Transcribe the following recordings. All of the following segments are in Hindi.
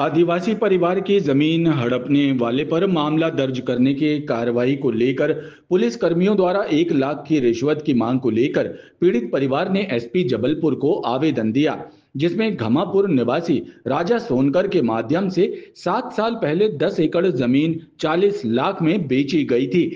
आदिवासी परिवार की जमीन हड़पने वाले पर मामला दर्ज करने की कार्रवाई को लेकर पुलिस कर्मियों द्वारा 1 लाख की रिश्वत की मांग को लेकर पीड़ित परिवार ने एसपी जबलपुर को आवेदन दिया, जिसमें घमापुर निवासी राजा सोनकर के माध्यम से 7 साल पहले 10 एकड़ जमीन 40 लाख में बेची गई थी,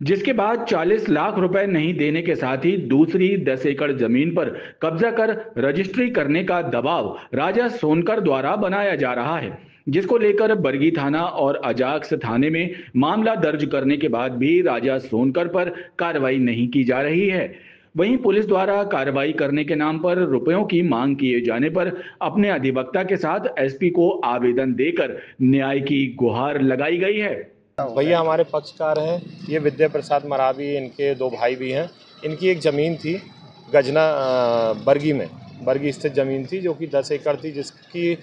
जिसके बाद 40 लाख रुपए नहीं देने के साथ ही दूसरी 10 एकड़ जमीन पर कब्जा कर रजिस्ट्री करने का दबाव राजा सोनकर द्वारा बनाया जा रहा है, जिसको लेकर बरगी थाना और अजाक्स थाने में मामला दर्ज करने के बाद भी राजा सोनकर पर कार्रवाई नहीं की जा रही है। वहीं पुलिस द्वारा कार्रवाई करने के नाम पर रुपयों की मांग किए जाने पर अपने अधिवक्ता के साथ एसपी को आवेदन देकर न्याय की गुहार लगाई गई है। भैया हमारे पक्षकार हैं, ये विद्या प्रसाद मरावी, इनके 2 भाई भी हैं। इनकी एक ज़मीन थी गजना बरगी स्थित ज़मीन थी जो कि 10 एकड़ थी, जिसकी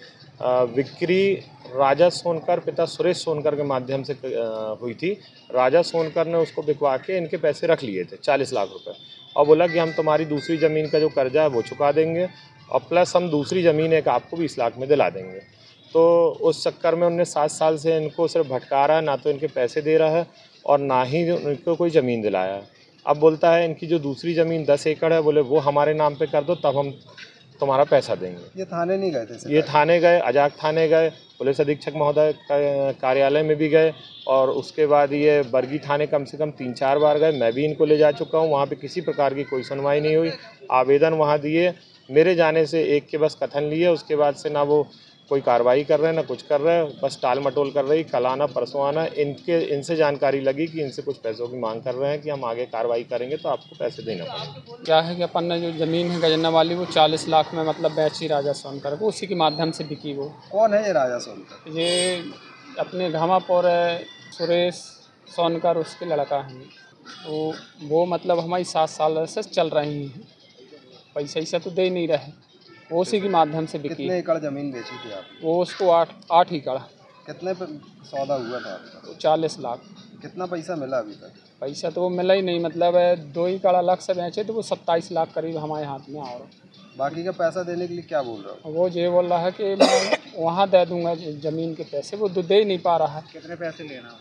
बिक्री राजा सोनकर पिता सुरेश सोनकर के माध्यम से हुई थी। राजा सोनकर ने उसको बिकवा के इनके पैसे रख लिए थे 40 लाख रुपए, और बोला कि हम तुम्हारी दूसरी ज़मीन का जो कर्जा है वो चुका देंगे और प्लस हम दूसरी ज़मीन एक आपको 20 लाख में दिला देंगे। तो उस चक्कर में उनने 7 साल से इनको सिर्फ भटका रहा है, ना तो इनके पैसे दे रहा है और ना ही इनको कोई ज़मीन दिलाया है। अब बोलता है इनकी जो दूसरी ज़मीन 10 एकड़ है, बोले वो हमारे नाम पे कर दो तब हम तुम्हारा पैसा देंगे। ये थाने नहीं गए थे? ये थाने गए, अजाक थाने गए, पुलिस अधीक्षक महोदय कार्यालय में भी गए और उसके बाद ये बरगी थाने कम से कम 3-4 बार गए। मैं भी इनको ले जा चुका हूँ, वहाँ पे किसी प्रकार की कोई सुनवाई नहीं हुई। आवेदन वहाँ दिए, मेरे जाने से एक के बस कथन लिए, उसके बाद से ना वो कोई कार्रवाई कर रहे हैं ना कुछ कर रहे हैं, बस टाल मटोल कर रही। कल आना परसों आना, इनसे जानकारी लगी कि इनसे कुछ पैसों की मांग कर रहे हैं कि हम आगे कार्रवाई करेंगे तो आपको पैसे देना पड़ेगा। क्या है कि अपन ने जो ज़मीन है गजना वाली वो 40 लाख में मतलब बेची राजा सोनकर को, उसी के माध्यम से बिकी वो। कौन है ये राजा सोनकर? ये अपने घमापुर सुरेश सोनकर उसके लड़का है। तो वो मतलब हमारी 7 साल से चल रही हैं, पैसा तो दे नहीं रहे, वो उसी के माध्यम से बिकी। कितने एकड़ ज़मीन बेची थी आप? वो उसको 8 एकड़। कितने पे सौदा हुआ था आपका? 40 लाख। कितना पैसा मिला अभी तक? पैसा तो वो मिला ही नहीं, मतलब 2 एकड़ अलग से बेचे तो वो 27 लाख करीब हमारे हाथ में आ रहा। बाकी का पैसा देने के लिए क्या बोल रहा हूँ? वो ये बोल रहा है कि मैं वहाँ दे दूँगा ज़मीन के पैसे, वो दे ही नहीं पा रहा है। कितने पैसे लेना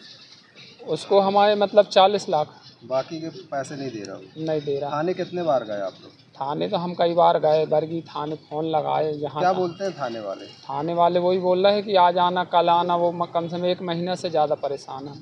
उसको हमारे मतलब 40 लाख। बाकी के पैसे नहीं दे रहा हूँ? नहीं दे रहा। थाने कितने बार गए आप लोग? थाने तो हम कई बार गए, बरगी थाने फ़ोन लगाए। जहाँ क्या बोलते हैं थाने वाले? थाने वाले वही बोल रहे हैं कि आज आना कल आना, वो कम से कम 1 महीने से ज़्यादा परेशान है।